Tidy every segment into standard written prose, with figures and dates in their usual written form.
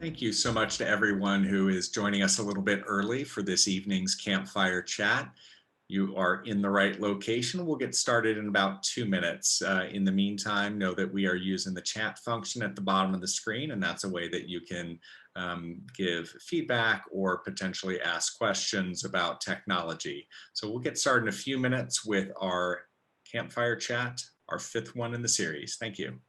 Thank you so much to everyone who is joining us a little bit early for this evening's campfire chat. You are in the right location. We'll get started in about 2 minutes. In the meantime, know that we are using the chat function at the bottom of the screen, and that's a way that you can give feedback or potentially ask questions about technology. So we'll get started in a few minutes with our campfire chat, our fifth one in the series. Thank you.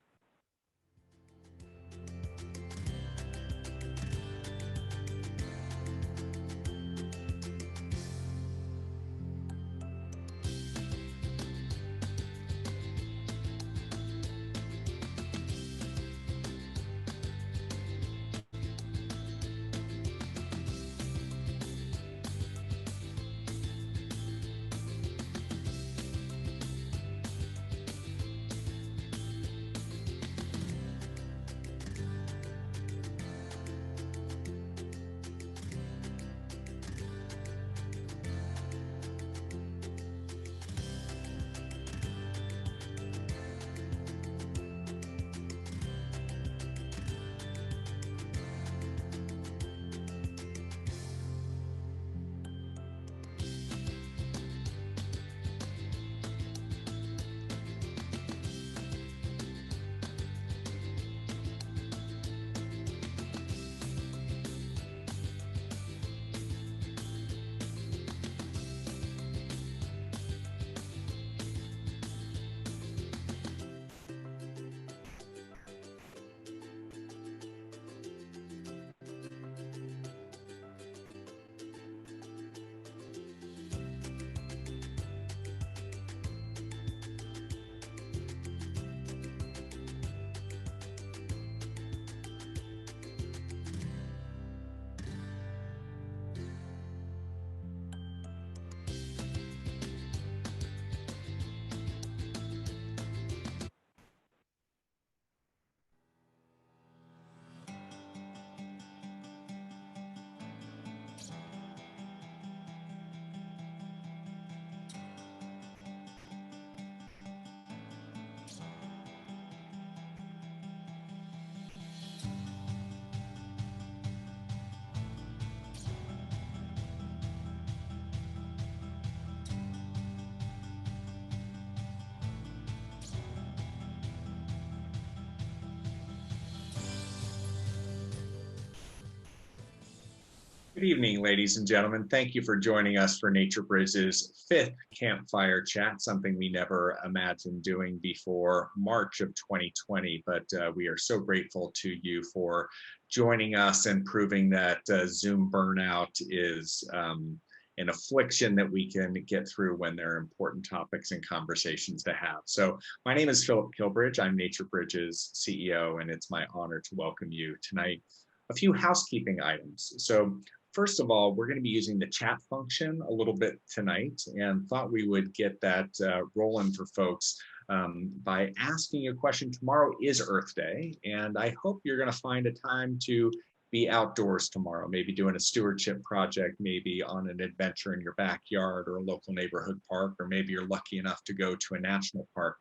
Good evening, ladies and gentlemen. Thank you for joining us for NatureBridge's fifth campfire chat, something we never imagined doing before March of 2020, but we are so grateful to you for joining us and proving that Zoom burnout is an affliction that we can get through when there are important topics and conversations to have. So my name is Philip Kilbridge. I'm NatureBridge's CEO, and it's my honor to welcome you tonight. A few housekeeping items. So first of all, we're going to be using the chat function a little bit tonight, and thought we would get that rolling for folks by asking a question. Tomorrow is Earth Day, and I hope you're going to find a time to be outdoors tomorrow, maybe doing a stewardship project, maybe on an adventure in your backyard or a local neighborhood park, or maybe you're lucky enough to go to a national park.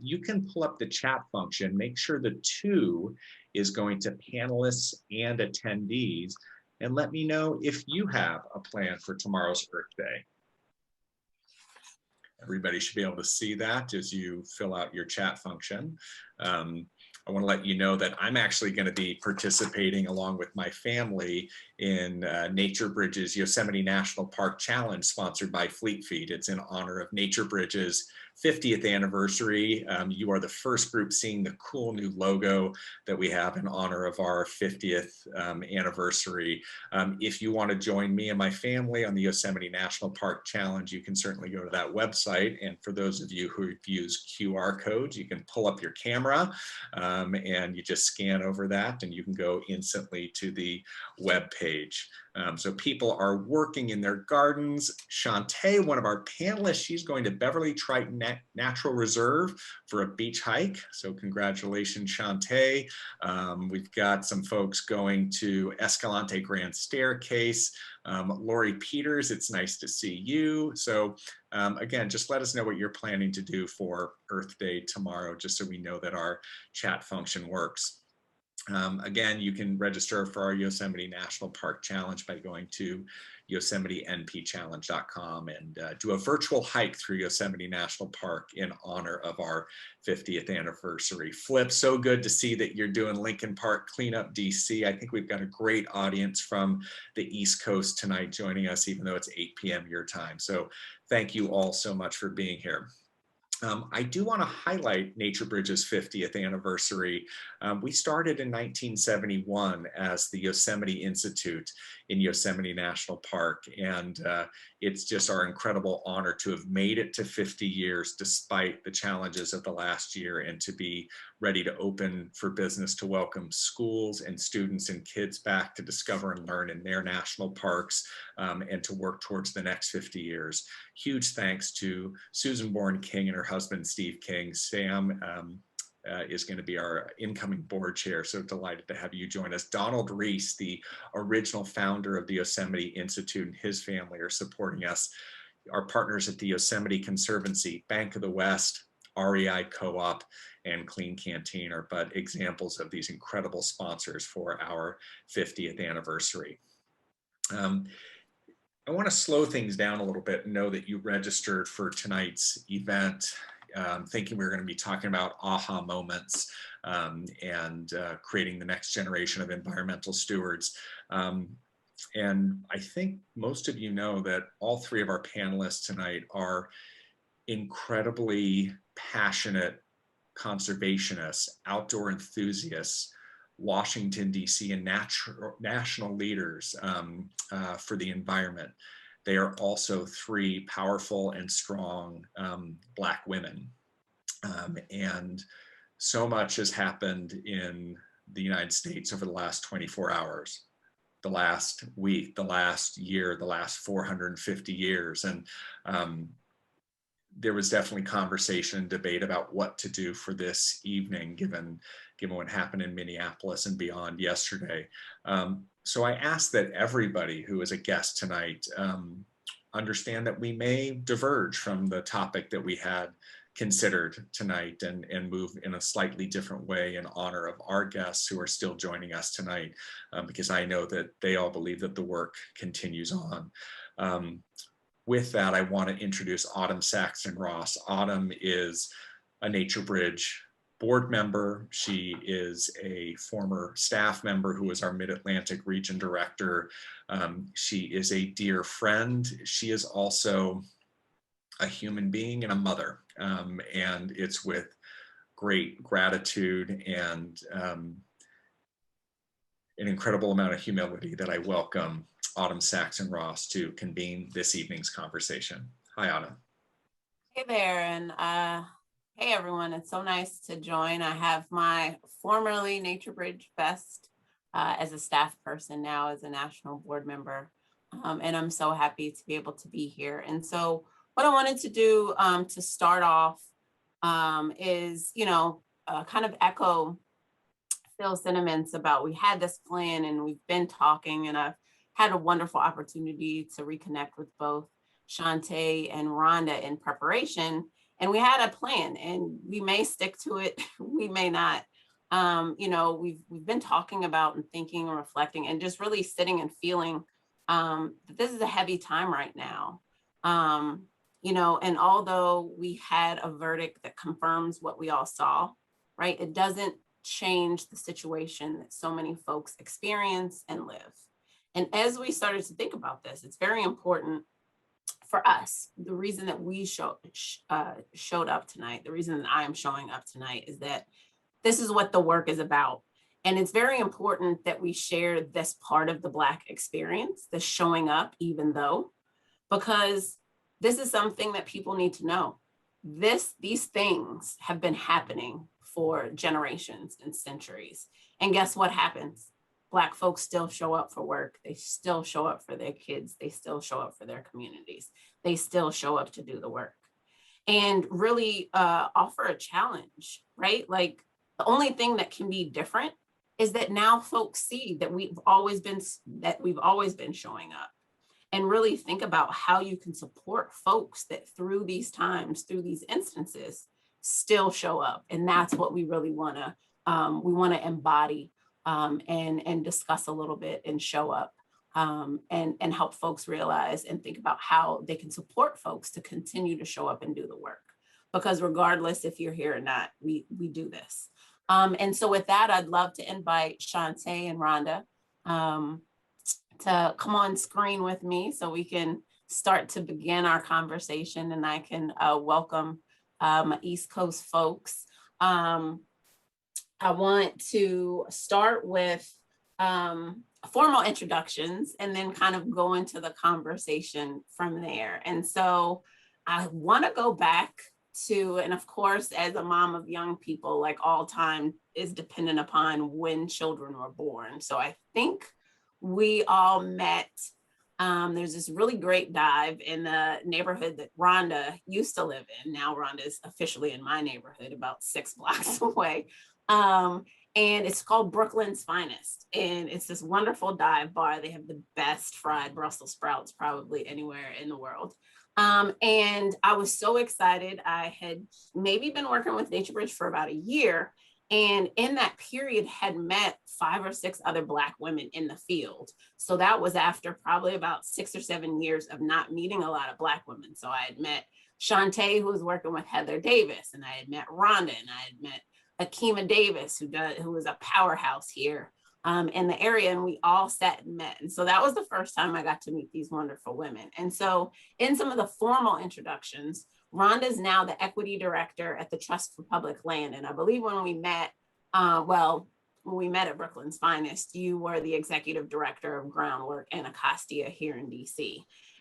You can pull up the chat function, make sure the two is going to panelists and attendees, and let me know if you have a plan for tomorrow's Earth Day. Everybody should be able to see that as you fill out your chat function. I want to let you know that I'm actually going to be participating along with my family in NatureBridge's Yosemite National Park Challenge, sponsored by Fleet Feet. It's in honor of NatureBridge's 50th anniversary. You are the first group seeing the cool new logo that we have in honor of our 50th anniversary. If you want to join me and my family on the Yosemite National Park Challenge, you can certainly go to that website. And for those of you who use QR codes, you can pull up your camera and you just scan over that and you can go instantly to the web page. So people are working in their gardens. Chanté, one of our panelists, she's going to Beverly Triton Natural Reserve for a beach hike. So congratulations, Chanté. We've got some folks going to Escalante Grand Staircase. Lori Peters, it's nice to see you. So again, just let us know what you're planning to do for Earth Day tomorrow, just so we know that our chat function works. Again, you can register for our Yosemite National Park Challenge by going to YosemiteNPChallenge.com and do a virtual hike through Yosemite National Park in honor of our 50th anniversary. Flip, so good to see that you're doing Lincoln Park Cleanup DC. I think we've got a great audience from the East Coast tonight joining us, even though it's 8 p.m. your time. So thank you all so much for being here. I do want to highlight NatureBridge's 50th anniversary. We started in 1971 as the Yosemite Institute in Yosemite National Park, and it's just our incredible honor to have made it to 50 years despite the challenges of the last year, and to be ready to open for business to welcome schools and students and kids back to discover and learn in their national parks, and to work towards the next 50 years. Huge thanks to Susan Bourne King and her husband, Steve King. Sam is going to be our incoming board chair. So delighted to have you join us. Donald Reese, the original founder of the Yosemite Institute, and his family are supporting us. Our partners at the Yosemite Conservancy, Bank of the West, REI Co-op, and Clean Canteen are but examples of these incredible sponsors for our 50th anniversary. I want to slow things down a little bit and know that you registered for tonight's event, thinking we were going to be talking about aha moments and creating the next generation of environmental stewards. And I think most of you know that all three of our panelists tonight are incredibly passionate conservationists, outdoor enthusiasts, Washington, D.C. and national leaders for the environment. They are also three powerful and strong Black women. And so much has happened in the United States over the last 24 hours, the last week, the last year, the last 450 years. And there was definitely conversation and debate about what to do for this evening, given what happened in Minneapolis and beyond yesterday. So I ask that everybody who is a guest tonight understand that we may diverge from the topic that we had considered tonight and move in a slightly different way in honor of our guests who are still joining us tonight, because I know that they all believe that the work continues on. With that, I want to introduce Autumn Saxton-Ross. Autumn is a NatureBridge board member. She is a former staff member who was our Mid-Atlantic region director. She is a dear friend. She is also a human being and a mother. And it's with great gratitude and an incredible amount of humility that I welcome Autumn Saxton-Ross to convene this evening's conversation. Hi, Autumn. Hey there, and hey everyone, it's so nice to join. I have my formerly NatureBridge best as a staff person, now as a national board member, and I'm so happy to be able to be here. And so what I wanted to do to start off is, kind of echo Phil's sentiments about we had this plan and we've been talking, and I've had a wonderful opportunity to reconnect with both Chanté and Ronda in preparation. And we had a plan, and we may stick to it, we may not. We've been talking about and thinking and reflecting and just really sitting and feeling that this is a heavy time right now. And although we had a verdict that confirms what we all saw, right, it doesn't change the situation that so many folks experience and live. And as we started to think about this, it's very important for us. The reason that we showed up tonight, the reason that I am showing up tonight is that this is what the work is about. And it's very important that we share this part of the Black experience, the showing up, even though, because this is something that people need to know. These things have been happening for generations and centuries. And guess what happens? Black folks still show up for work. They still show up for their kids. They still show up for their communities. They still show up to do the work and really offer a challenge, right? Like the only thing that can be different is that now folks see that we've always been showing up, and really think about how you can support folks that through these times, through these instances, still show up. And that's what we really want to embody and discuss a little bit and show up and help folks realize and think about how they can support folks to continue to show up and do the work. Because regardless if you're here or not, we do this. And so with that, I'd love to invite Chanté and Ronda to come on screen with me so we can start to begin our conversation, and I can welcome my East Coast folks. I want to start with formal introductions and then kind of go into the conversation from there. And so I want to go back to, and of course, as a mom of young people, like all time is dependent upon when children were born. So I think we all met, there's this really great dive in the neighborhood that Ronda used to live in. Now Ronda is officially in my neighborhood about 6 blocks away. And it's called Brooklyn's Finest. And it's this wonderful dive bar. They have the best fried Brussels sprouts probably anywhere in the world. And I was so excited. I had maybe been working with NatureBridge for about a year. And in that period had met 5 or 6 other Black women in the field. So that was after probably about 6 or 7 years of not meeting a lot of Black women. So I had met Chanté, who was working with Heather Davis, and I had met Ronda, and I had met Akima Davis, who was a powerhouse here in the area, and we all sat and met. And so that was the first time I got to meet these wonderful women. And so in some of the formal introductions, Ronda is now the equity director at the Trust for Public Land. And I believe when we met, when we met at Brooklyn's Finest, you were the executive director of groundwork and Acostia here in DC.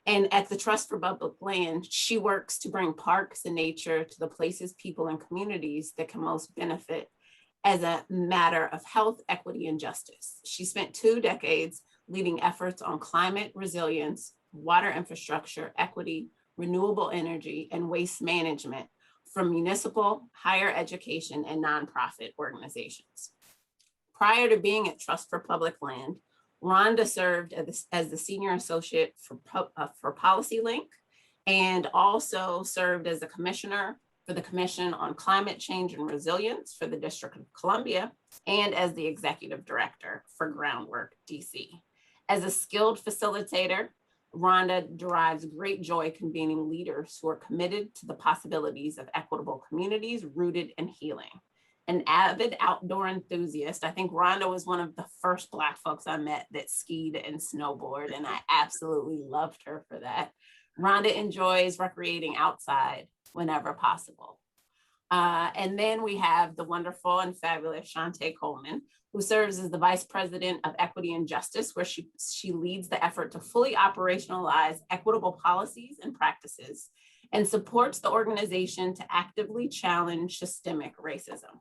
And at the Trust for Public Land, she works to bring parks and nature to the places, people, and communities that can most benefit as a matter of health, equity, and justice. She spent 2 decades leading efforts on climate resilience, water infrastructure, equity, renewable energy, and waste management from municipal, higher education, and nonprofit organizations. Prior to being at Trust for Public Land, Ronda served as the senior associate for Policy Link, and also served as a commissioner for the Commission on Climate Change and Resilience for the District of Columbia, and as the executive director for Groundwork DC. As a skilled facilitator, Ronda derives great joy convening leaders who are committed to the possibilities of equitable communities rooted in healing. An avid outdoor enthusiast, I think Ronda was one of the first Black folks I met that skied and snowboarded, and I absolutely loved her for that. Ronda enjoys recreating outside whenever possible. And then we have the wonderful and fabulous Chanté Coleman, who serves as the Vice President of Equity and Justice, where she leads the effort to fully operationalize equitable policies and practices and supports the organization to actively challenge systemic racism.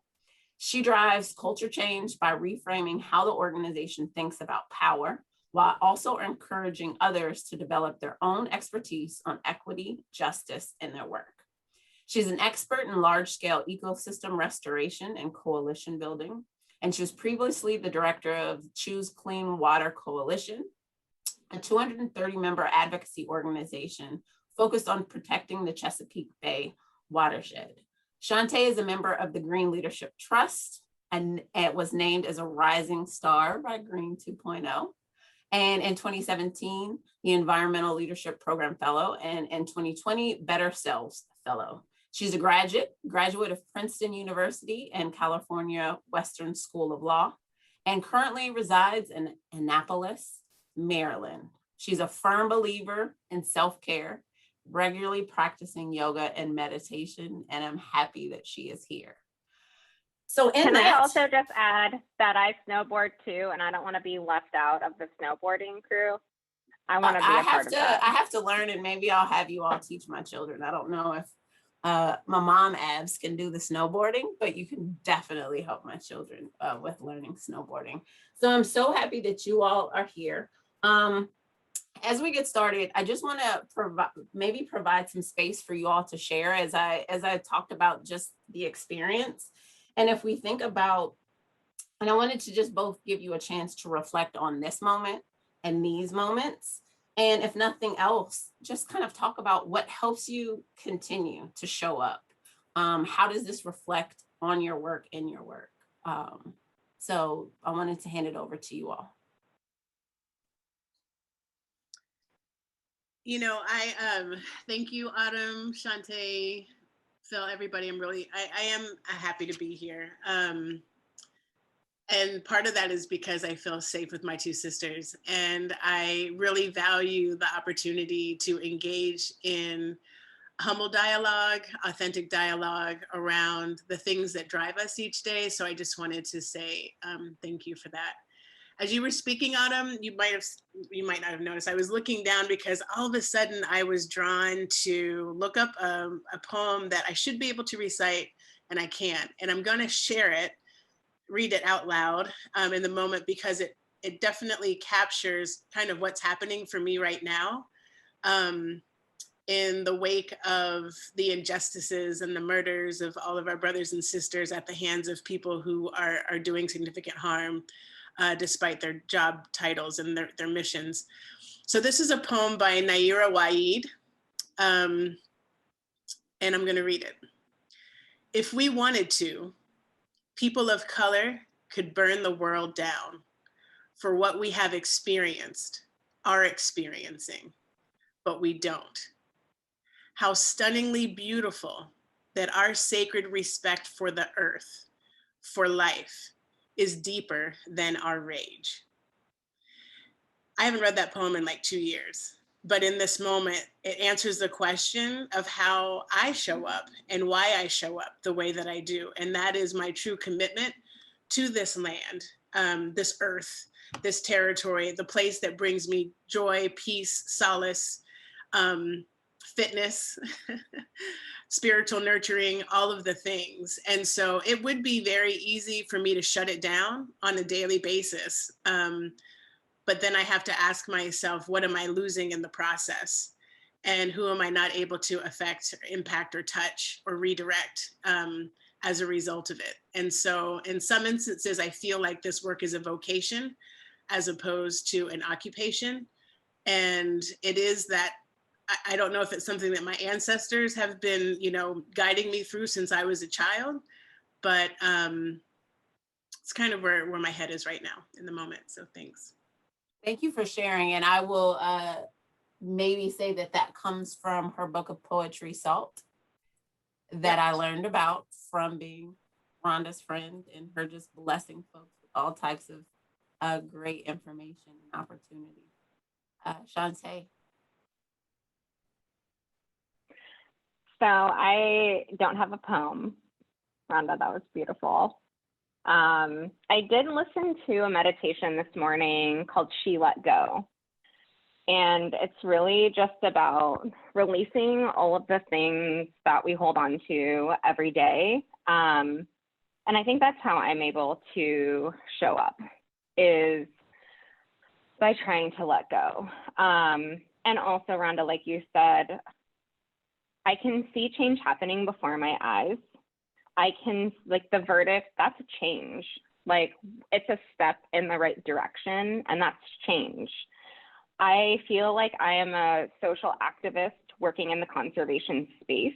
She drives culture change by reframing how the organization thinks about power, while also encouraging others to develop their own expertise on equity, justice, in their work. She's an expert in large-scale ecosystem restoration and coalition building, and she was previously the director of Choose Clean Water Coalition, a 230-member advocacy organization focused on protecting the Chesapeake Bay watershed. Chanté is a member of the Green Leadership Trust, and it was named as a Rising Star by Green 2.0. And in 2017, the Environmental Leadership Program Fellow, and in 2020, Better Selves Fellow. She's a graduate of Princeton University and California Western School of Law, and currently resides in Annapolis, Maryland. She's a firm believer in self-care, regularly practicing yoga and meditation, and I'm happy that she is here. So Can I also just add that I snowboard too, and I don't want to be left out of the snowboarding crew. I want to be a part of that. I have to learn, and maybe I'll have you all teach my children. I don't know if my mom Abs can do the snowboarding, but you can definitely help my children with learning snowboarding. So I'm so happy that you all are here. As we get started, I just want to provide some space for you all to share as I talked about just the experience. And if we think about, and I wanted to just both give you a chance to reflect on this moment and these moments. And if nothing else, just kind of talk about what helps you continue to show up. How does this reflect on your work, in your work? So I wanted to hand it over to you all. You know, thank you, Autumn, Chanté, Phil, everybody. I am happy to be here. And part of that is because I feel safe with my two sisters. And I really value the opportunity to engage in humble dialogue, authentic dialogue around the things that drive us each day. So I just wanted to say thank you for that. As you were speaking, Autumn, you might not have noticed, I was looking down because all of a sudden I was drawn to look up a poem that I should be able to recite and I can't. And I'm gonna share it, read it out loud in the moment, because it definitely captures kind of what's happening for me right now in the wake of the injustices and the murders of all of our brothers and sisters at the hands of people who are doing significant harm despite their job titles and their missions. So this is a poem by Naira Waid, and I'm gonna read it. If we wanted to, people of color could burn the world down for what we have experienced, are experiencing, but we don't. How stunningly beautiful that our sacred respect for the earth, for life, is deeper than our rage. I haven't read that poem in like 2 years, but in this moment, it answers the question of how I show up and why I show up the way that I do. And that is my true commitment to this land, this earth, this territory, the place that brings me joy, peace, solace, fitness, spiritual nurturing, all of the things. And so it would be very easy for me to shut it down on a daily basis. But then I have to ask myself, what am I losing in the process? And who am I not able to affect, or impact, or touch, or redirect as a result of it? And so in some instances, I feel like this work is a vocation as opposed to an occupation. And it is that, I don't know if it's something that my ancestors have been, guiding me through since I was a child, but it's kind of where my head is right now in the moment. So thanks. Thank you for sharing. And I will maybe say that comes from her book of poetry, Salt, that I learned about from being Ronda's friend and her just blessing folks with all types of great information and opportunity. Chanté. So I don't have a poem. Rhonda, that was beautiful. I did listen to a meditation this morning called She Let Go. And it's really just about releasing all of the things that we hold on to every day. And I think that's how I'm able to show up, is by trying to let go. And also, Rhonda, like you said, I can see change happening before my eyes. I can, like, the verdict, that's a change. Like, it's a step in the right direction, and that's change. I feel like I am a social activist working in the conservation space.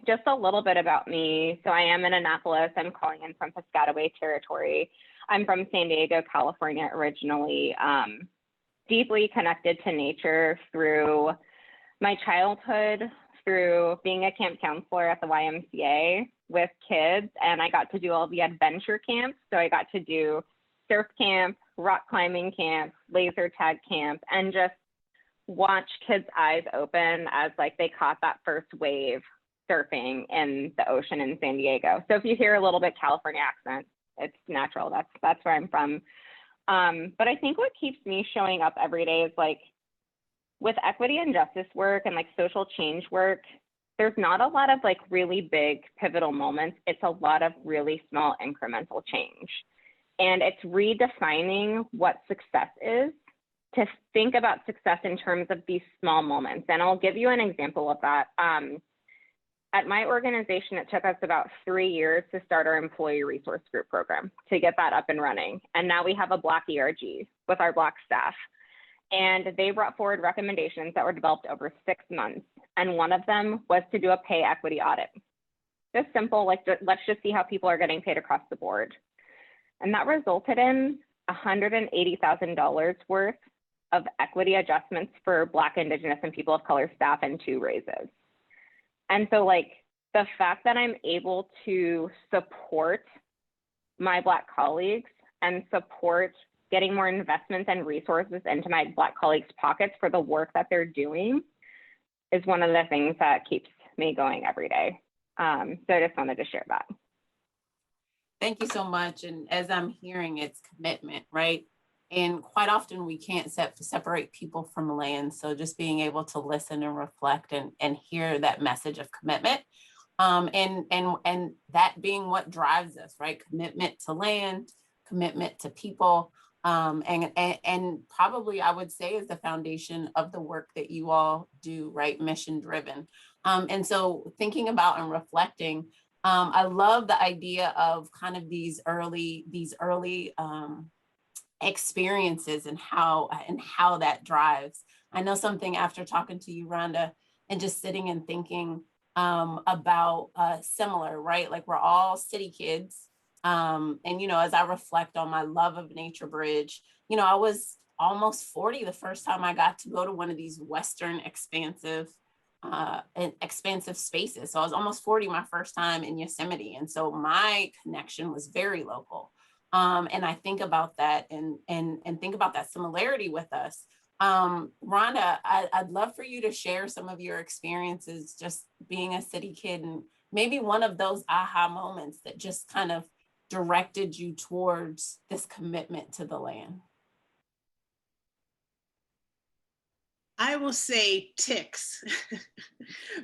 Just a little bit about me. So I am in Annapolis. I'm calling in from Piscataway territory. I'm from San Diego, California originally, deeply connected to nature through my childhood, through being a camp counselor at the YMCA with kids. And I got to do all the adventure camps. So I got to do surf camp, rock climbing camp, laser tag camp, and just watch kids' eyes open as like they caught that first wave surfing in the ocean in San Diego. So if you hear a little bit California accent, it's natural. That's where I'm from. But I think what keeps me showing up every day is like, with equity and justice work and like social change work, there's not a lot of like really big pivotal moments. It's a lot of really small incremental change. And it's redefining what success is, to think about success in terms of these small moments. And I'll give you an example of that. At my organization, it took us about 3 years to start our employee resource group program to get that up and running. And now we have a Black ERG with our Black staff. And they brought forward recommendations that were developed over 6 months. And one of them was to do a pay equity audit. Just simple, like, let's just see how people are getting paid across the board. And that resulted in $180,000 worth of equity adjustments for Black, Indigenous, and people of color staff and 2 raises. And so like the fact that I'm able to support my Black colleagues and support getting more investments and resources into my Black colleagues' pockets for the work that they're doing is one of the things that keeps me going every day. So I just wanted to share that. Thank you so much. And as I'm hearing, it's commitment, right? And quite often we can't separate people from land. So just being able to listen and reflect and hear that message of commitment, and that being what drives us, right? Commitment to land, commitment to people, and probably I would say is the foundation of the work that you all do, right? Mission driven. And so thinking about and reflecting, I love the idea of kind of these early experiences and how that drives. I know something after talking to you, Rhonda, and just sitting and thinking about similar, right? Like we're all city kids. And, you know, as I reflect on my love of NatureBridge, you know, I was almost 40 the first time I got to go to one of these Western expansive spaces. So I was almost 40 my first time in Yosemite. And so my connection was very local. And I think about that and think about that similarity with us. Rhonda, I'd love for you to share some of your experiences just being a city kid and maybe one of those aha moments that just kind of directed you towards this commitment to the land. I will say ticks,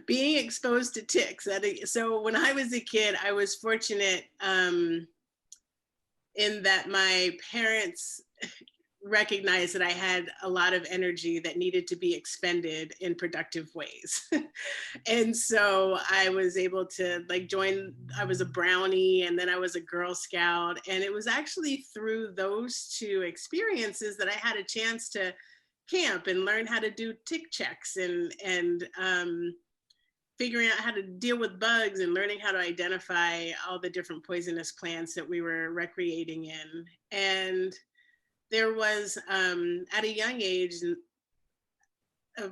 being exposed to ticks. So when I was a kid, I was fortunate in that my parents recognized that I had a lot of energy that needed to be expended in productive ways. And so I was able to like I was a brownie and then I was a Girl Scout. And it was actually through those 2 experiences that I had a chance to camp and learn how to do tick checks and figuring out how to deal with bugs and learning how to identify all the different poisonous plants that we were recreating in. And there was, at a young age, a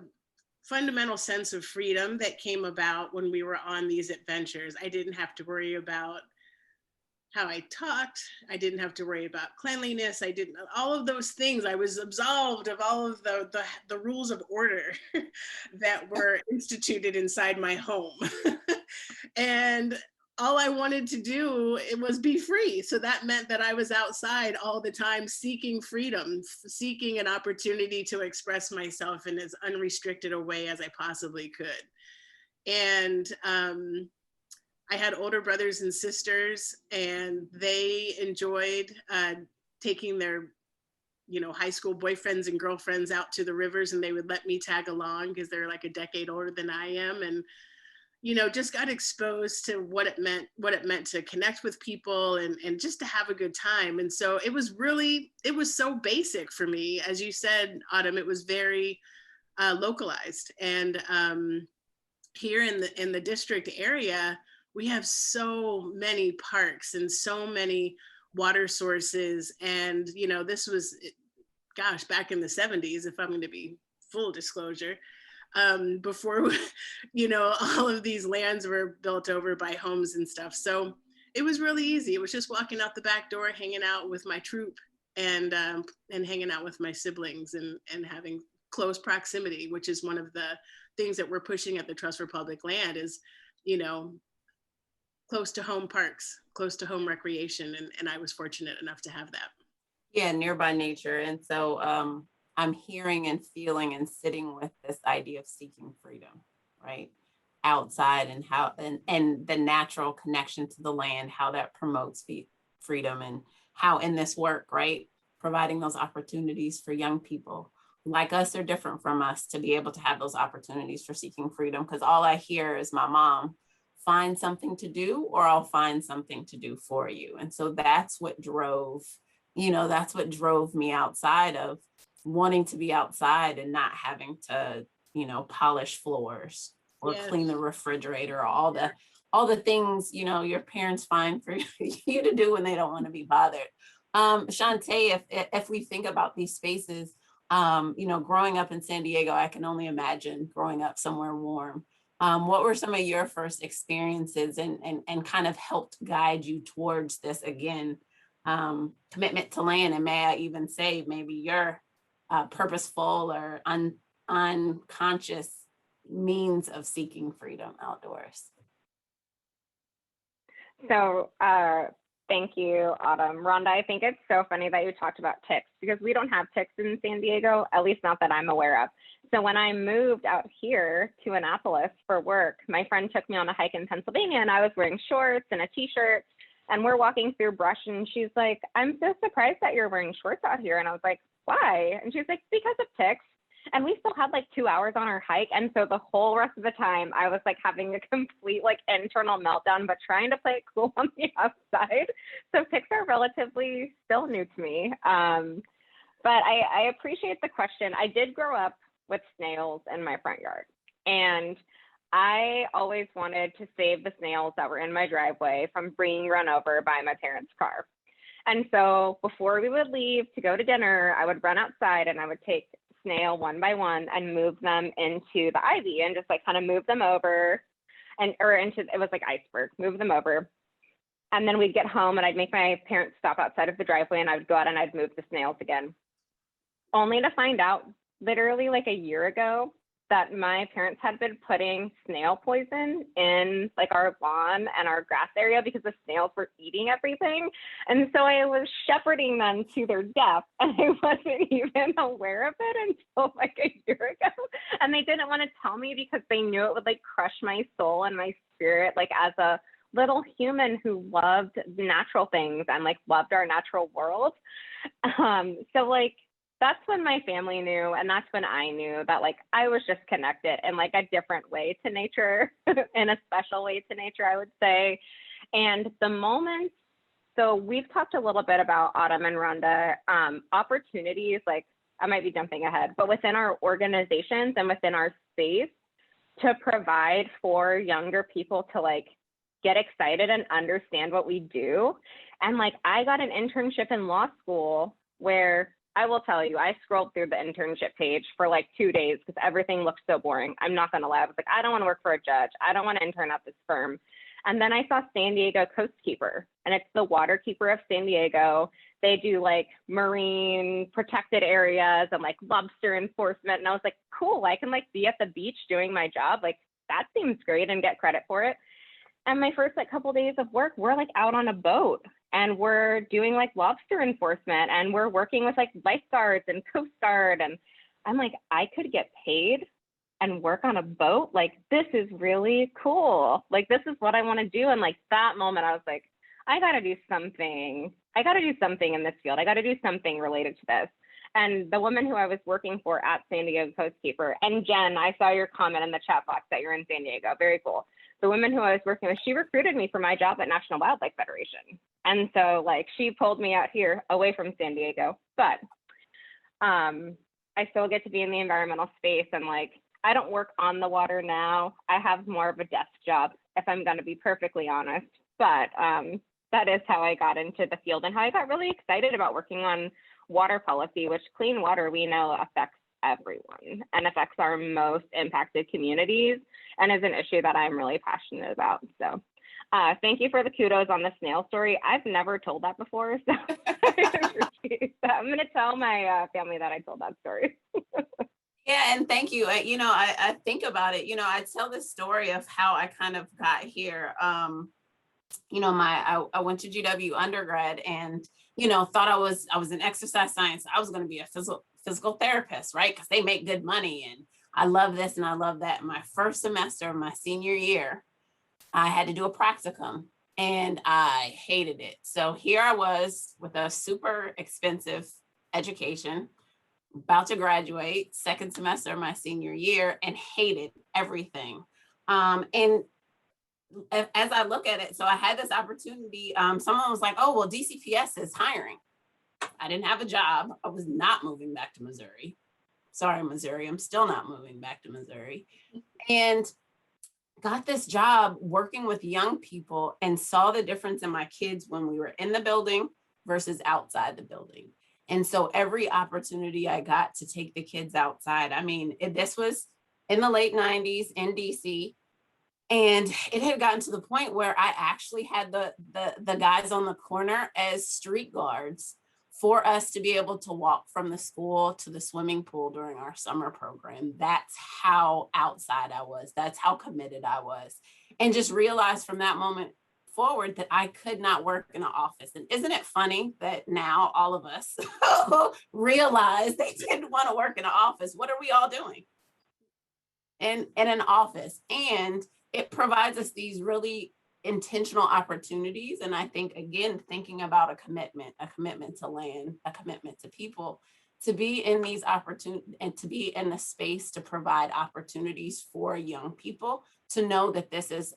fundamental sense of freedom that came about when we were on these adventures. I didn't have to worry about how I talked. I didn't have to worry about cleanliness. All of those things. I was absolved of all of the rules of order that were instituted inside my home. And all I wanted to do, it was be free. So that meant that I was outside all the time seeking freedom, seeking an opportunity to express myself in as unrestricted a way as I possibly could. And I had older brothers and sisters, and they enjoyed taking their, high school boyfriends and girlfriends out to the rivers, and they would let me tag along because they're like a decade older than I am. And, just got exposed to what it meant to connect with people and just to have a good time. And so it was so basic for me. As you said, Autumn, it was very localized. And here in the district area, we have so many parks and so many water sources. And, this was, back in the 70s, if I'm going to be full disclosure, before, all of these lands were built over by homes and stuff. So it was really easy. It was just walking out the back door, hanging out with my troop and hanging out with my siblings and having close proximity, which is one of the things that we're pushing at the Trust for Public Land is, close to home parks, close to home recreation. And I was fortunate enough to have that. Yeah, nearby nature. And so I'm hearing and feeling and sitting with this idea of seeking freedom, right? Outside and how, and the natural connection to the land, how that promotes freedom and how in this work, right? Providing those opportunities for young people like us or different from us to be able to have those opportunities for seeking freedom. Because all I hear is my mom, find something to do or I'll find something to do for you. And so that's what drove me outside of wanting to be outside and not having to, polish floors or clean the refrigerator, or all the things, your parents find for you to do when they don't want to be bothered. Chanté, if we think about these spaces, growing up in San Diego, I can only imagine growing up somewhere warm. What were some of your first experiences and kind of helped guide you towards this, again, commitment to land? And may I even say maybe your purposeful or unconscious means of seeking freedom outdoors? So thank you, Autumn. Rhonda, I think it's so funny that you talked about ticks, because we don't have ticks in San Diego, at least not that I'm aware of. So when I moved out here to Annapolis for work, my friend took me on a hike in Pennsylvania, and I was wearing shorts and a t-shirt, and we're walking through brush, and she's like, I'm so surprised that you're wearing shorts out here. And I was like, why? And she's like, because of ticks. And we still had like 2 hours on our hike. And so the whole rest of the time I was like having a complete like internal meltdown, but trying to play it cool on the outside. So ticks are relatively still new to me. But I appreciate the question. I did grow up with snails in my front yard, and I always wanted to save the snails that were in my driveway from being run over by my parents' car. And so before we would leave to go to dinner, I would run outside and I would take snail one by one and move them into the ivy and just like kind of move them over or into, it was like iceberg, move them over. And then we'd get home and I'd make my parents stop outside of the driveway, and I would go out and I'd move the snails again. Only to find out literally like a year ago that my parents had been putting snail poison in like our lawn and our grass area because the snails were eating everything. And so I was shepherding them to their death, and I wasn't even aware of it until like a year ago. And they didn't want to tell me because they knew it would like crush my soul and my spirit, like as a little human who loved natural things and like loved our natural world. So like, that's when my family knew, and that's when I knew that like I was just connected in like a different way to nature, in a special way to nature, I would say. And the moment, so we've talked a little bit about Autumn and Ronda, opportunities, like I might be jumping ahead, but within our organizations and within our space to provide for younger people to like get excited and understand what we do. And like I got an internship in law school where I will tell you, I scrolled through the internship page for like 2 days because everything looked so boring. I'm not going to lie. I was like, I don't want to work for a judge. I don't want to intern at this firm. And then I saw San Diego Coastkeeper, and it's the water keeper of San Diego. They do like marine protected areas and like lobster enforcement. And I was like, cool, I can like be at the beach doing my job. Like that seems great, and get credit for it. And my first like couple days of work, we're like out on a boat and we're doing like lobster enforcement, and we're working with like lifeguards and Coast Guard. And I'm like, I could get paid and work on a boat. Like, this is really cool. Like, this is what I want to do. And like that moment, I was like, I got to do something. I got to do something in this field. I got to do something related to this. And the woman who I was working for at San Diego Coastkeeper, and Jen, I saw your comment in the chat box that you're in San Diego. Very cool. The woman who I was working with, she recruited me for my job at National Wildlife Federation. And so like she pulled me out here away from San Diego, but I still get to be in the environmental space. And like, I don't work on the water now. I have more of a desk job, if I'm going to be perfectly honest. But that is how I got into the field and how I got really excited about working on water policy, which clean water we know affects everyone and affects our most impacted communities, and is an issue that I'm really passionate about. So thank you for the kudos on the snail story. I've never told that before, so I appreciate that. I'm going to tell my family that I told that story. Yeah, and thank you. I think about it, I tell this story of how I kind of got here. I went to GW undergrad and, thought I was in exercise science. I was going to be a physical therapist, right? Because they make good money. And I love this and I love that. My first semester of my senior year, I had to do a practicum and I hated it. So here I was with a super expensive education, about to graduate, second semester of my senior year, and hated everything. And as I look at it, so I had this opportunity. Someone was like, oh, well, DCPS is hiring. I didn't have a job. I was not moving back to Missouri. Sorry, Missouri. I'm still not moving back to Missouri. And got this job working with young people and saw the difference in my kids when we were in the building versus outside the building. And so every opportunity I got to take the kids outside, I mean, this was in the late 90s in DC. And it had gotten to the point where I actually had the guys on the corner as street guards for us to be able to walk from the school to the swimming pool during our summer program. That's how outside I was. That's how committed I was. And just realized from that moment forward that I could not work in an office. And isn't it funny that now all of us realize they didn't want to work in an office? What are we all doing in an office? And it provides us these really intentional opportunities. And I think, again, thinking about a commitment to land, a commitment to people, to be in these opportunities and to be in the space to provide opportunities for young people to know that this is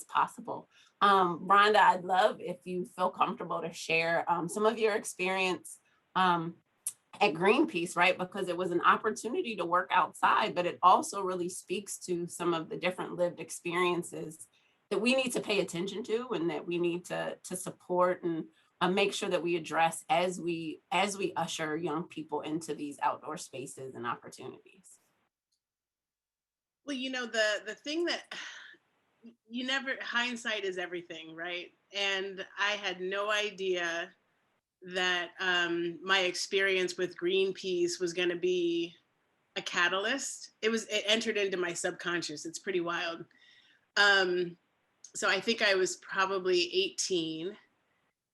possible. Rhonda, I'd love if you feel comfortable to share some of your experience at Greenpeace, right? Because it was an opportunity to work outside, but it also really speaks to some of the different lived experiences that we need to pay attention to and that we need to support and make sure that we address as we usher young people into these outdoor spaces and opportunities. Well, the thing that hindsight is everything, right? And I had no idea that my experience with Greenpeace was going to be a catalyst. It entered into my subconscious. It's pretty wild. So I think I was probably 18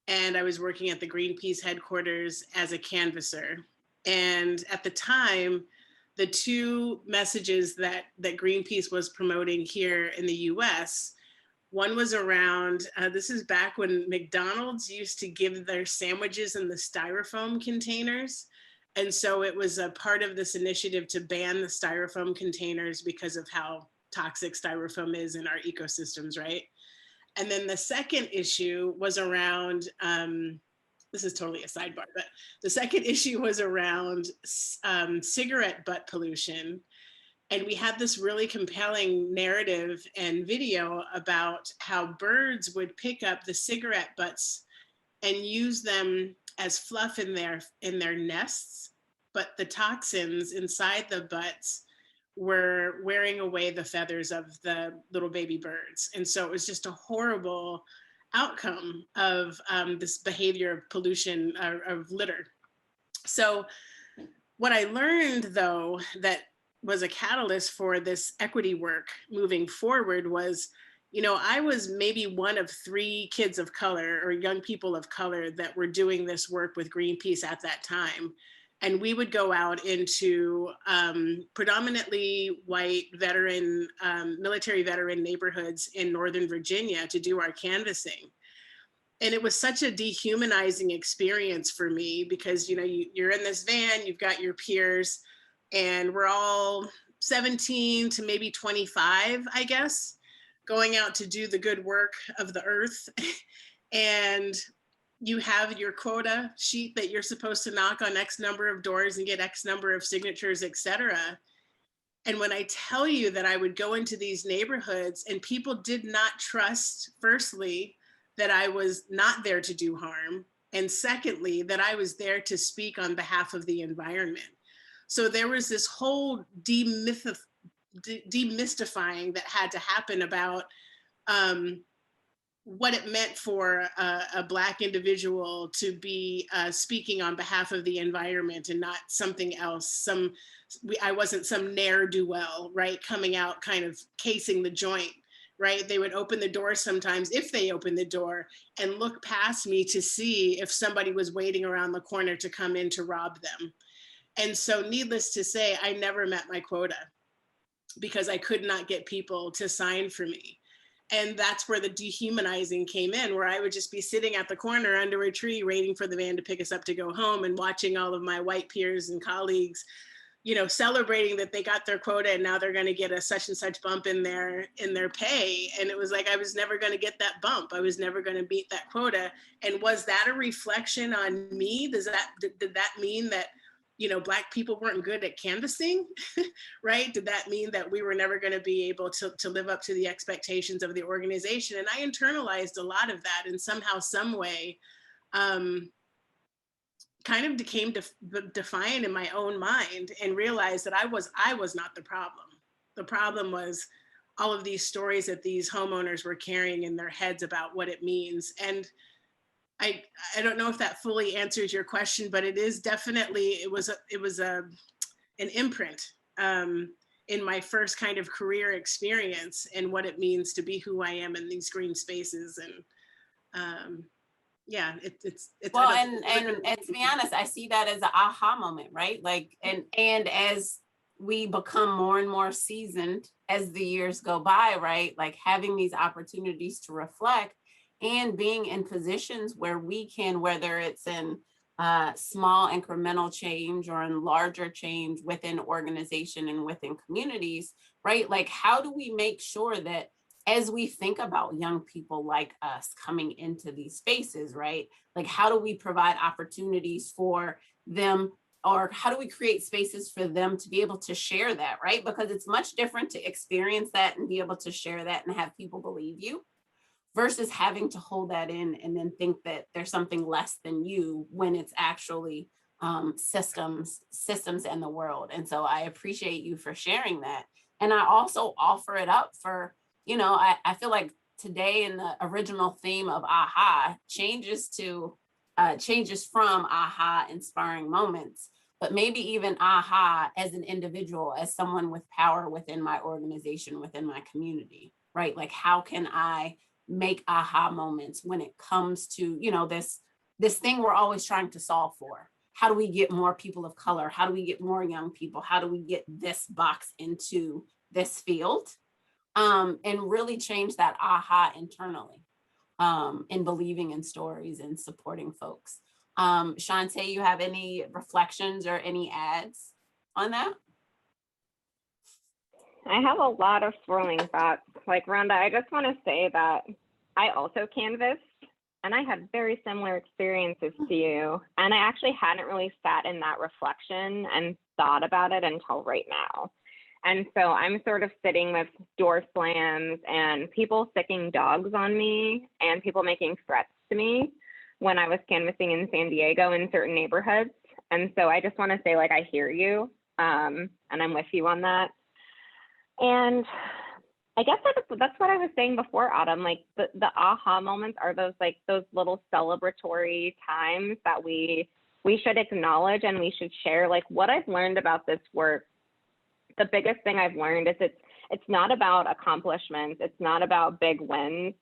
and I was working at the Greenpeace headquarters as a canvasser. And at the time, the two messages that Greenpeace was promoting here in the US, one was around, this is back when McDonald's used to give their sandwiches in the styrofoam containers. And so it was a part of this initiative to ban the styrofoam containers because of how toxic styrofoam is in our ecosystems, right? And then the second issue was around, this is totally a sidebar, but the second issue was around cigarette butt pollution. And we had this really compelling narrative and video about how birds would pick up the cigarette butts and use them as fluff in their nests, but the toxins inside the butts were wearing away the feathers of the little baby birds. And so it was just a horrible outcome of this behavior of pollution, of litter. So what I learned, though, that was a catalyst for this equity work moving forward was, I was maybe one of 3 kids of color or young people of color that were doing this work with Greenpeace at that time. And we would go out into predominantly white veteran, military veteran neighborhoods in Northern Virginia to do our canvassing. And it was such a dehumanizing experience for me because, you're in this van, you've got your peers, and we're all 17 to maybe 25, I guess, going out to do the good work of the earth. And you have your quota sheet that you're supposed to knock on X number of doors and get X number of signatures, et cetera. And when I tell you that I would go into these neighborhoods and people did not trust, firstly, that I was not there to do harm, and secondly, that I was there to speak on behalf of the environment. So there was this whole demystifying that had to happen about what it meant for a Black individual to be speaking on behalf of the environment and not something else. I wasn't some ne'er-do-well, right? Coming out kind of casing the joint, right? They would open the door sometimes, if they opened the door, and look past me to see if somebody was waiting around the corner to come in to rob them. And so needless to say, I never met my quota because I could not get people to sign for me. And that's where the dehumanizing came in, where I would just be sitting at the corner under a tree waiting for the van to pick us up to go home and watching all of my white peers and colleagues, celebrating that they got their quota and now they're going to get a such and such bump in their pay. And it was like, I was never going to get that bump. I was never going to meet that quota. And was that a reflection on me? Did that mean that, Black people weren't good at canvassing, right? Did that mean that we were never going to be able to live up to the expectations of the organization? And I internalized a lot of that, and somehow, some way, kind of became defiant in my own mind and realized that I was not the problem. The problem was all of these stories that these homeowners were carrying in their heads about what it means. And I don't know if that fully answers your question, but it is definitely, it was an imprint in my first kind of career experience and what it means to be who I am in these green spaces. And yeah, it's well, and to be honest, I see that as an aha moment, right? Like, and as we become more and more seasoned as the years go by, right? Like having these opportunities to reflect and being in positions where we can, whether it's in small incremental change or in larger change within organization and within communities, right? Like, how do we make sure that as we think about young people like us coming into these spaces, right? Like, how do we provide opportunities for them, or how do we create spaces for them to be able to share that, right? Because it's much different to experience that and be able to share that and have people believe you versus having to hold that in and then think that there's something less than you when it's actually systems and the world. And so I appreciate you for sharing that. And I also offer it up for, I feel like today in the original theme of AHA changes from AHA inspiring moments, but maybe even AHA as an individual, as someone with power within my organization, within my community, right? Like, how can I make aha moments when it comes to, this thing we're always trying to solve for? How do we get more people of color? How do we get more young people? How do we get this box into this field? And really change that aha internally in believing in stories and supporting folks. Chanté, you have any reflections or any ads on that? I have a lot of swirling thoughts. Like, Rhonda, I just want to say that I also canvassed and I had very similar experiences to you. And I actually hadn't really sat in that reflection and thought about it until right now. And so I'm sort of sitting with door slams and people sticking dogs on me and people making threats to me when I was canvassing in San Diego in certain neighborhoods. And so I just want to say, like, I hear you and I'm with you on that. And I guess that's what I was saying before, Autumn. Like the aha moments are those little celebratory times that we should acknowledge and we should share. Like, what I've learned about this work, the biggest thing I've learned is it's not about accomplishments. It's not about big wins.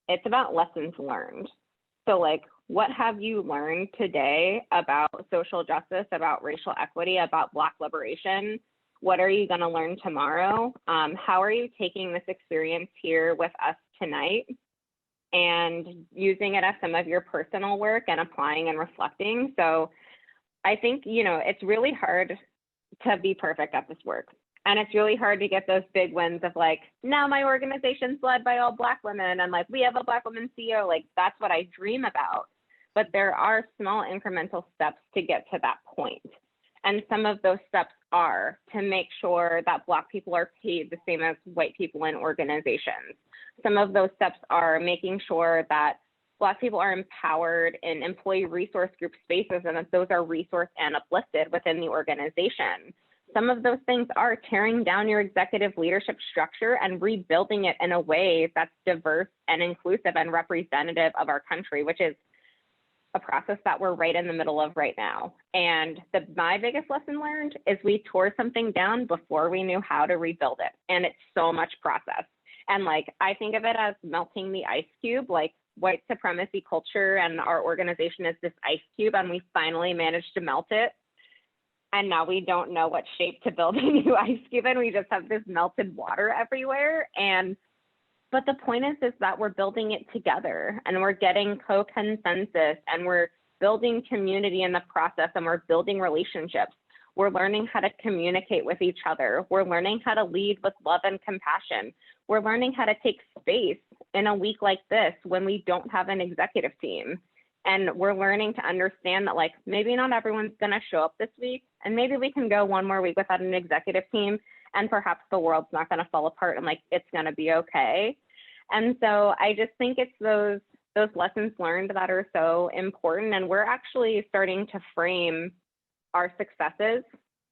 It's about lessons learned. So, like, what have you learned today about social justice, about racial equity, about Black liberation? What are you going to learn tomorrow? How are you taking this experience here with us tonight and using it as some of your personal work and applying and reflecting? So I think, it's really hard to be perfect at this work. And it's really hard to get those big wins of, like, now my organization's led by all Black women and, like, we have a Black woman CEO. Like, that's what I dream about. But there are small incremental steps to get to that point. And some of those steps are to make sure that Black people are paid the same as white people in organizations. Some of those steps are making sure that Black people are empowered in employee resource group spaces and that those are resourced and uplifted within the organization. Some of those things are tearing down your executive leadership structure and rebuilding it in a way that's diverse and inclusive and representative of our country, which is a process that we're right in the middle of right now. And my biggest lesson learned is we tore something down before we knew how to rebuild it. And it's so much process. And, like, I think of it as melting the ice cube. Like, white supremacy culture and our organization is this ice cube, and we finally managed to melt it. And now we don't know what shape to build a new ice cube in. We just have this melted water everywhere. But the point is that we're building it together and we're getting co-consensus and we're building community in the process and we're building relationships. We're learning how to communicate with each other. We're learning how to lead with love and compassion. We're learning how to take space in a week like this when we don't have an executive team. And we're learning to understand that, like, maybe not everyone's going to show up this week, and maybe we can go one more week without an executive team, and perhaps the world's not going to fall apart and, like, it's going to be okay. And so I just think it's those those lessons learned that are so important. And we're actually starting to frame our successes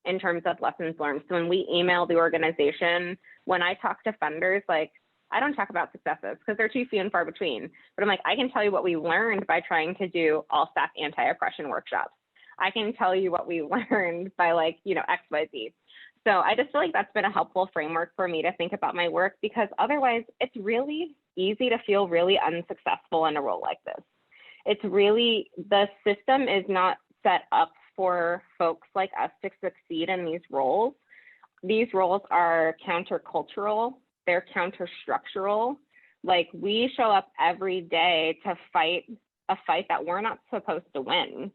in terms of lessons learned. So when we email the organization, when I talk to funders, like, I don't talk about successes because they're too few and far between. But I'm like, I can tell you what we learned by trying to do all staff anti-oppression workshops. I can tell you what we learned by, like, you know, X, Y, Z. So I just feel like that's been a helpful framework for me to think about my work, because otherwise it's really easy to feel really unsuccessful in a role like this. It's really, the system is not set up for folks like us to succeed in these roles. These roles are countercultural, they're counter-structural. Like, we show up every day to fight a fight that we're not supposed to win.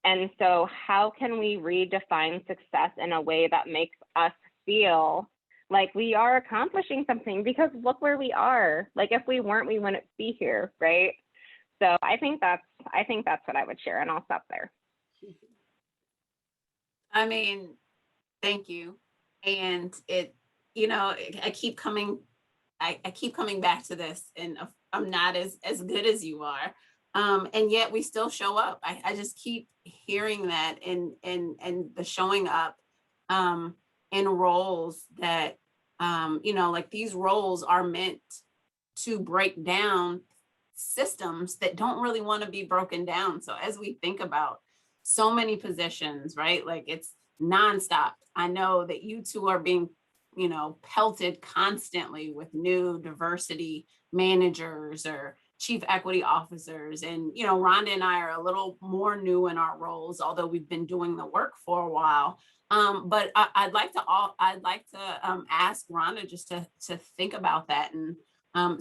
And so how can we redefine success in a way that makes us feel like we are accomplishing something? Because look where we are. Like, if we weren't, we wouldn't be here, right? So I think that's what I would share, and I'll stop there. I mean, thank you. And it, you know, I keep coming back to this, and I'm not as good as you are. And yet we still show up. I just keep hearing that, and the showing up in roles that, you know, like, these roles are meant to break down systems that don't really want to be broken down. So as we think about so many positions, right, like, it's nonstop. I know that you two are being, you know, pelted constantly with new diversity managers or chief equity officers. And, you know, Rhonda and I are a little more new in our roles, although we've been doing the work for a while. But I'd like to ask Rhonda just to think about that, and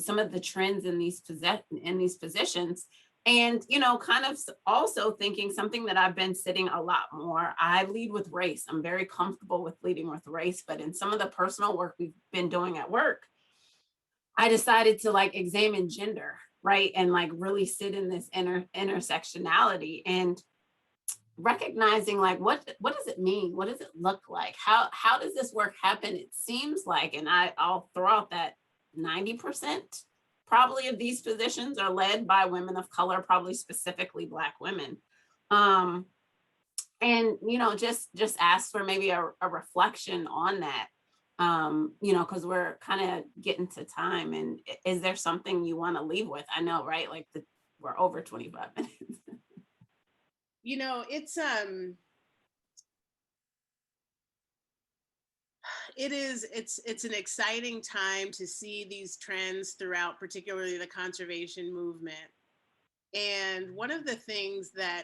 some of the trends in these positions. And, you know, kind of also thinking something that I've been sitting a lot more. I lead with race. I'm very comfortable with leading with race, but in some of the personal work we've been doing at work, I decided to, like, examine gender, right? And, like, really sit in this intersectionality and recognizing, like, what does it mean? What does it look like? How does this work happen? It seems like, and I'll throw out that 90% probably of these positions are led by women of color, probably specifically Black women. And, you know, just ask for maybe a reflection on that, you know, because we're kind of getting to time. And is there something you want to leave with? I know, right? Like, we're over 25 minutes. You know, it's an exciting time to see these trends throughout, particularly the conservation movement. And one of the things that,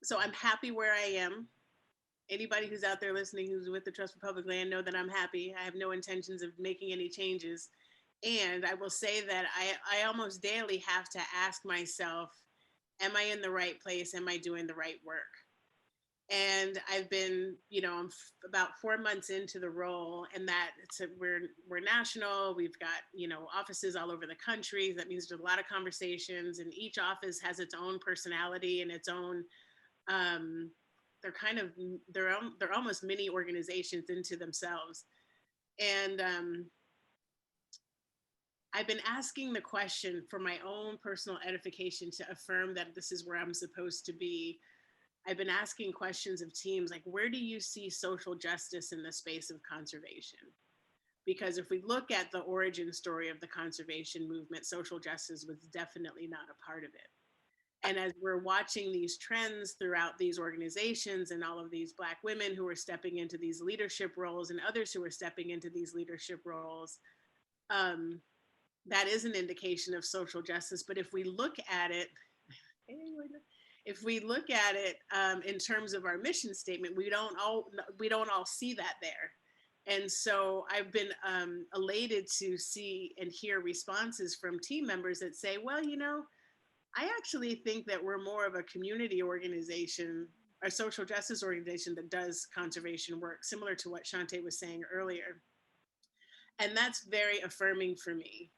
so I'm happy where I am. Anybody who's out there listening who's with the Trust for Public Land know that I'm happy. I have no intentions of making any changes. And I will say that I almost daily have to ask myself, am I in the right place? Am I doing the right work? And I've been, you know, I'm about 4 months into the role, and that we're national. We've got, you know, offices all over the country. That means there's a lot of conversations, and each office has its own personality and its own. They're almost mini organizations into themselves, and I've been asking the question for my own personal edification to affirm that this is where I'm supposed to be. I've been asking questions of teams like, where do you see social justice in the space of conservation? Because if we look at the origin story of the conservation movement, social justice was definitely not a part of it. And as we're watching these trends throughout these organizations and all of these Black women who are stepping into these leadership roles and others who are stepping into these leadership roles, that is an indication of social justice. But if we look at it, in terms of our mission statement, we don't all see that there. And so I've been elated to see and hear responses from team members that say, well, you know, I actually think that we're more of a community organization, a social justice organization that does conservation work, similar to what Chanté was saying earlier. And that's very affirming for me.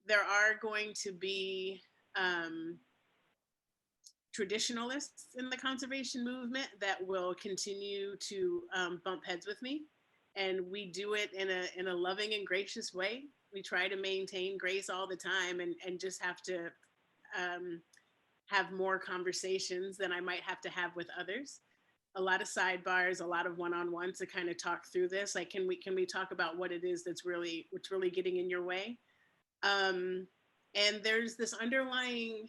There are going to be traditionalists in the conservation movement that will continue to bump heads with me. And we do it in a loving and gracious way. try to maintain grace all the time, and just have to have more conversations than I might have to have with others. A lot of sidebars, a lot of one-on-ones to kind of talk through this. Like, can we talk about what it is what's really getting in your way? And there's this underlying,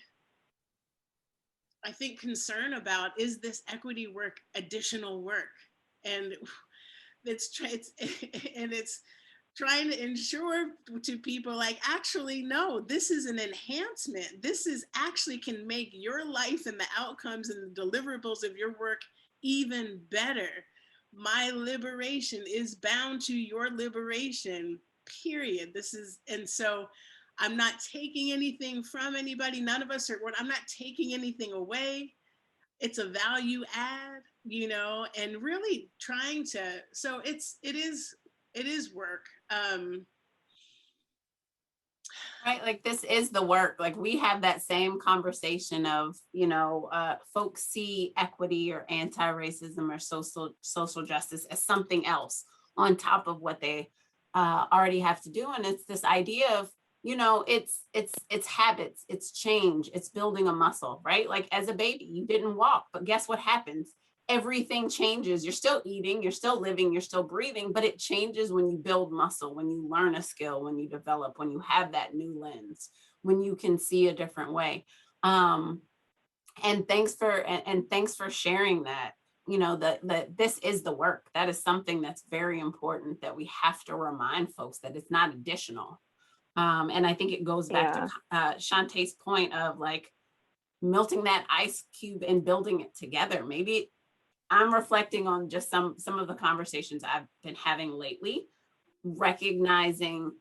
I think, concern about, is this equity work additional work? And it's trying to ensure to people, like, actually, no, this is an enhancement. This is actually can make your life and the outcomes and the deliverables of your work even better. My liberation is bound to your liberation, period. And so I'm not taking anything from anybody. None of us are, I'm not taking anything away. It's a value add, and really trying to, so it is work. Right, like this is the work. Like we have that same conversation of, folks see equity or anti-racism or social justice as something else on top of what they already have to do. And it's this idea of, it's habits, it's change, it's building a muscle, right? Like as a baby, you didn't walk, but guess what happens? Everything changes. You're still eating, you're still living, you're still breathing, but it changes when you build muscle, when you learn a skill, when you develop, when you have that new lens, when you can see a different way. And thanks for sharing that. That this is the work. That is something that's very important, that we have to remind folks that it's not additional. And I think it goes back to Chanté's point of like melting that ice cube and building it together. Maybe I'm reflecting on just some of the conversations I've been having lately, recognizing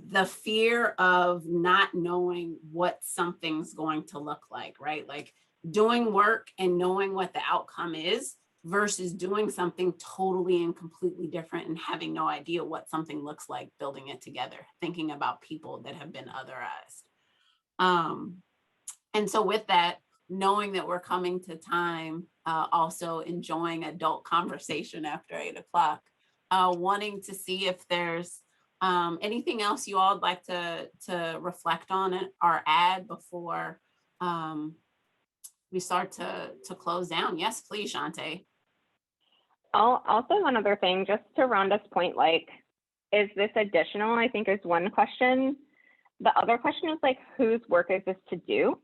the fear of not knowing what something's going to look like, right? Like doing work and knowing what the outcome is versus doing something totally and completely different and having no idea what something looks like, building it together, thinking about people that have been otherized. And so with that, knowing that we're coming to time, also enjoying adult conversation after 8 o'clock, wanting to see if there's anything else you all would like to reflect on it or add before we start to close down. Yes, please, Chanté. I'll say one other thing, just to Rhonda's point, like, is this additional, I think is one question. The other question is like, whose work is this to do?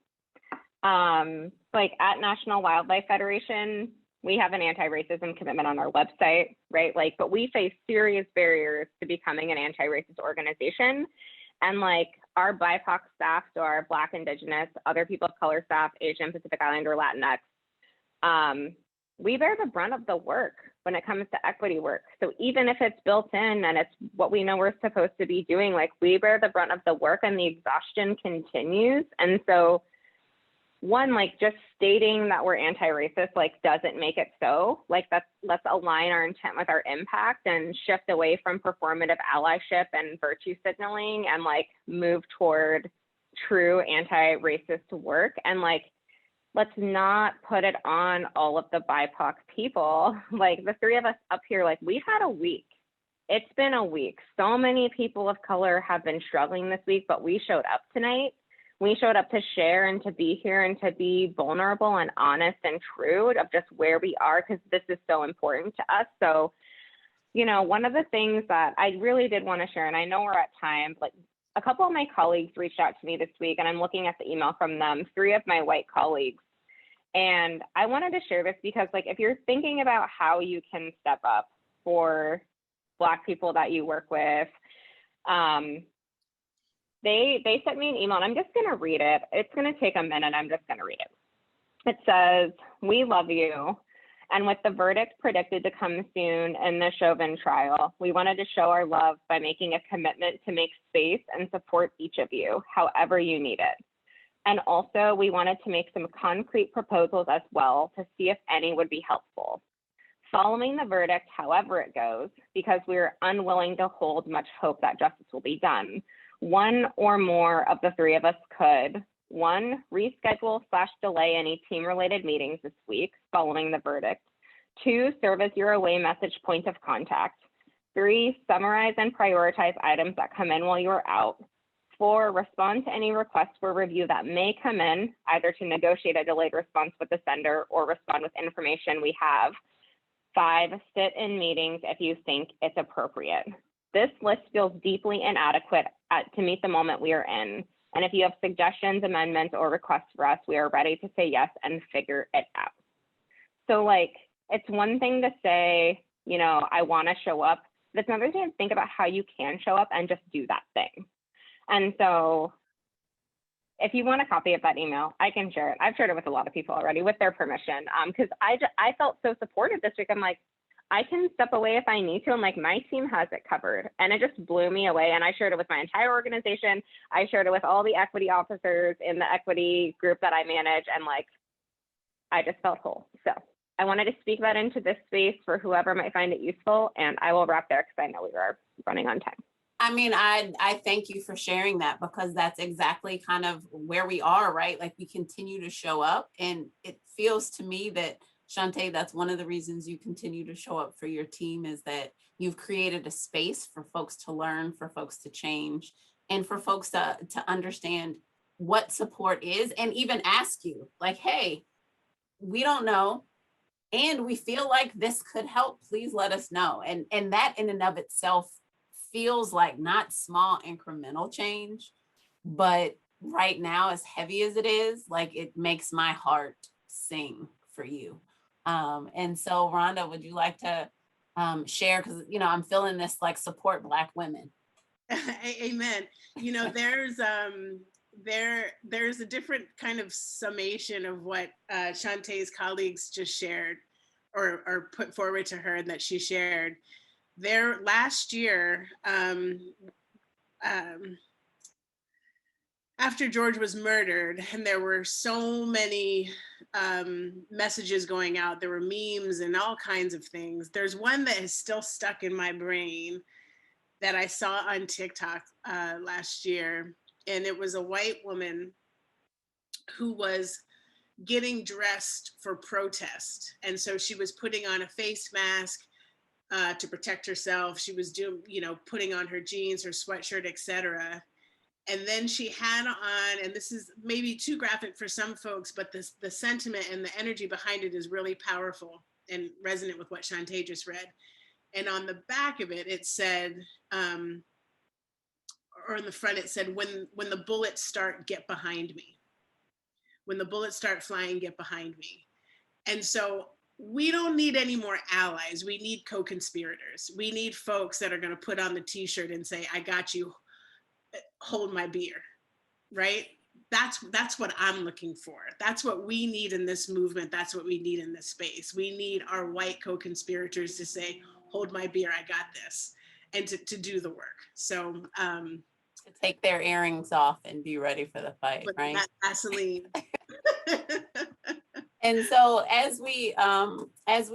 Like at National Wildlife Federation, we have an anti-racism commitment on our website, right? Like, but we face serious barriers to becoming an anti-racist organization. And like our BIPOC staff, so our Black, Indigenous, other people of color staff, Asian, Pacific Islander, Latinx, we bear the brunt of the work when it comes to equity work. So even if it's built in and it's what we know we're supposed to be doing, like we bear the brunt of the work and the exhaustion continues. And so one, like just stating that we're anti-racist, like doesn't make it so. Like let's align our intent with our impact and shift away from performative allyship and virtue signaling and like move toward true anti-racist work. And like, let's not put it on all of the BIPOC people. Like the three of us up here, like we've had a week. It's been a week. So many people of color have been struggling this week, but we showed up tonight. We showed up to share and to be here and to be vulnerable and honest and true of just where we are, because this is so important to us. So, one of the things that I really did want to share, and I know we're at time, but a couple of my colleagues reached out to me this week, and I'm looking at the email from them, 3 of my white colleagues. And I wanted to share this because, like, if you're thinking about how you can step up for Black people that you work with, they sent me an email, and I'm just going to read it. It's going to take a minute. I'm just going to read it. It says, "We love you. And with the verdict predicted to come soon in the Chauvin trial, we wanted to show our love by making a commitment to make space and support each of you, however you need it. And also, we wanted to make some concrete proposals as well to see if any would be helpful. Following the verdict, however it goes, because we are unwilling to hold much hope that justice will be done, one or more of the 3 of us could, 1, reschedule/delay any team-related meetings this week following the verdict. 2, serve as your away message point of contact. 3, summarize and prioritize items that come in while you are out. 4, respond to any requests for review that may come in, either to negotiate a delayed response with the sender or respond with information we have. 5, sit in meetings if you think it's appropriate. This list feels deeply inadequate to meet the moment we are in. And if you have suggestions, amendments, or requests for us, we are ready to say yes and figure it out. So like, it's one thing to say, you know, I want to show up. But it's another thing to think about how you can show up and just do that thing. And so if you want a copy of that email, I can share it. I've shared it with a lot of people already with their permission, because I felt so supported this week. I'm like, I can step away if I need to. And like, my team has it covered. And it just blew me away. And I shared it with my entire organization. I shared it with all the equity officers in the equity group that I manage. And like, I just felt whole. So I wanted to speak that into this space for whoever might find it useful. And I will wrap there because I know we are running on time. I mean, I thank you for sharing that, because that's exactly kind of where we are, right? Like, we continue to show up, and it feels to me that, Chanté, that's one of the reasons you continue to show up for your team, is that you've created a space for folks to learn, for folks to change, and for folks to understand what support is, and even ask you like, hey, we don't know, and we feel like this could help, please let us know. And that in and of itself feels like not small incremental change, but right now, as heavy as it is, like, it makes my heart sing for you. And so Rhonda, would you like to share? Because, you know, I'm feeling this, like, support Black women. Amen. You know, there's a different kind of summation of what Chanté's colleagues just shared or put forward to her and that she shared. There last year, after George was murdered, and there were so many messages going out, there were memes and all kinds of things. There's one that is still stuck in my brain that I saw on TikTok last year. And it was a white woman who was getting dressed for protest. And so she was putting on a face mask to protect herself. She was doing, you know, putting on her jeans, her sweatshirt, etc. And then she had on, and this is maybe too graphic for some folks, but the sentiment and the energy behind it is really powerful and resonant with what Chanté just read. And on the back of it, it said, or in the front, it said, when the bullets start, get behind me. When the bullets start flying, get behind me. And so we don't need any more allies. We need co-conspirators. We need folks that are going to put on the t-shirt and say, I got you, hold my beer, right? That's what I'm looking for. That's what we need in this movement. That's what we need in this space. We need our white co-conspirators to say, hold my beer, I got this, and to do the work. So to take their earrings off and be ready for the fight, right? Vaseline. And so as we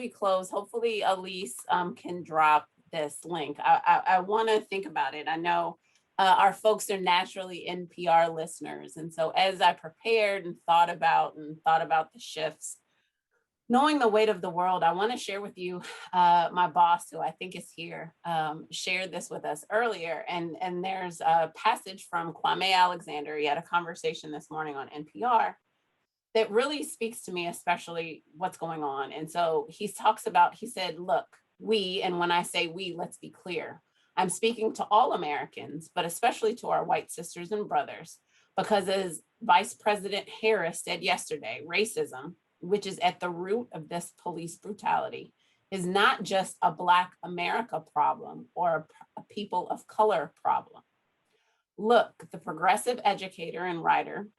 close, hopefully Elise can drop this link. I want to think about it. I know our folks are naturally NPR listeners. And so as I prepared and thought about the shifts, knowing the weight of the world, I want to share with you, my boss, who I think is here, shared this with us earlier. And there's a passage from Kwame Alexander. He had a conversation this morning on NPR that really speaks to me, especially what's going on. And so he said, look, we, and when I say we, let's be clear, I'm speaking to all Americans, but especially to our white sisters and brothers, because as Vice President Harris said yesterday, racism, which is at the root of this police brutality, is not just a Black America problem or a people of color problem. Look, the progressive educator and writer,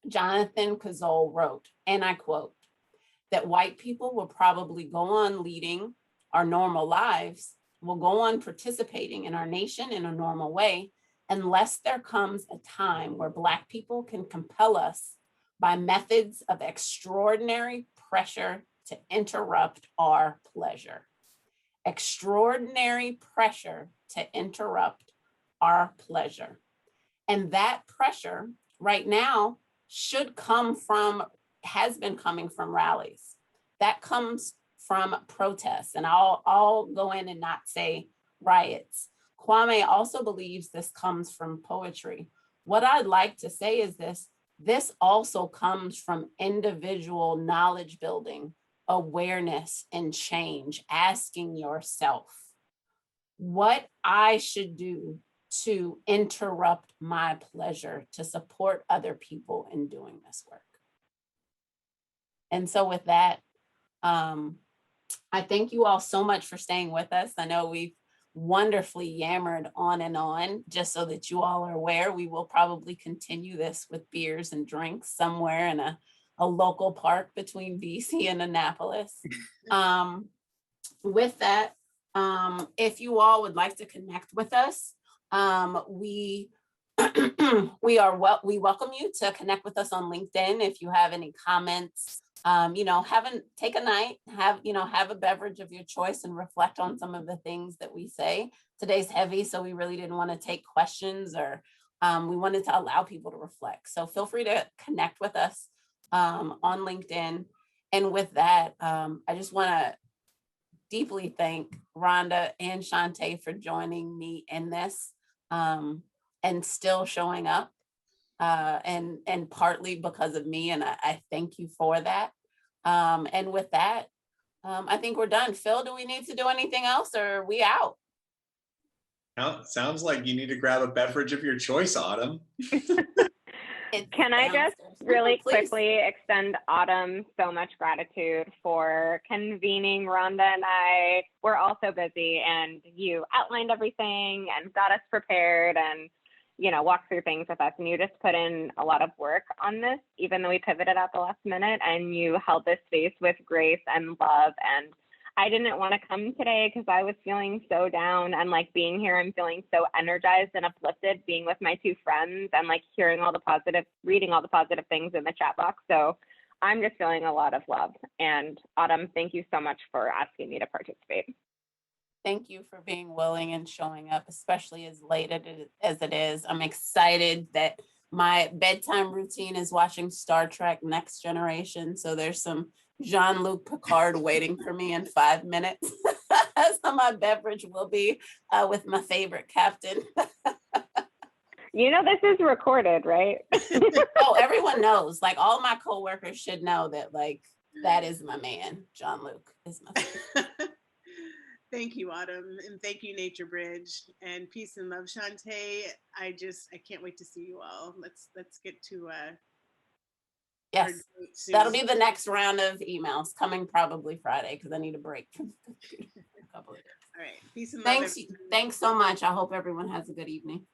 Jonathan Kozol wrote, and I quote, that white people will probably go on leading our normal lives, will go on participating in our nation in a normal way, unless there comes a time where Black people can compel us by methods of extraordinary pressure to interrupt our pleasure. Extraordinary pressure to interrupt our pleasure. And that pressure right now has been coming from rallies. That comes from protests. And I'll go in and not say riots. Kwame also believes this comes from poetry. What I'd like to say is this also comes from individual knowledge building, awareness, and change, asking yourself what I should do to interrupt my pleasure, to support other people in doing this work. And so with that, I thank you all so much for staying with us. I know we've wonderfully yammered on and on. Just so that you all are aware, we will probably continue this with beers and drinks somewhere in a local park between BC and Annapolis. With that, if you all would like to connect with us, we welcome you to connect with us on LinkedIn. If you have any comments, take a night, have a beverage of your choice and reflect on some of the things that we say. Today's heavy, so we really didn't want to take questions, or we wanted to allow people to reflect. So feel free to connect with us on LinkedIn. And with that, I just want to deeply thank Rhonda and Chanté for joining me in this, and still showing up. And partly because of me, and I thank you for that. And with that, I think we're done. Phil, do we need to do anything else, or are we out? Well, sounds like you need to grab a beverage of your choice, Autumn. Can I just really quickly extend Autumn so much gratitude for convening Rhonda and I. We're all so busy, and you outlined everything and got us prepared and walk through things with us. And you just put in a lot of work on this, even though we pivoted at the last minute, and you held this space with grace and love. And I didn't want to come today because I was feeling so down, and being here, I'm feeling so energized and uplifted being with my two friends and reading all the positive things in the chat box. So I'm just feeling a lot of love. And Autumn, thank you so much for asking me to participate. Thank you for being willing and showing up, especially as late as it is. I'm excited that my bedtime routine is watching Star Trek Next Generation. So there's some Jean-Luc Picard waiting for me in 5 minutes. So my beverage will be with my favorite captain. This is recorded, right? Oh, everyone knows. All my coworkers should know that that is my man. Jean-Luc is my favorite. Thank you, Autumn, and thank you, NatureBridge, and peace and love, Chanté. I can't wait to see you all. Let's get to yes, that'll be the next round of emails coming probably Friday, because I need a break from the computer for a couple of days. All right, peace and love. Thanks so much. I hope everyone has a good evening.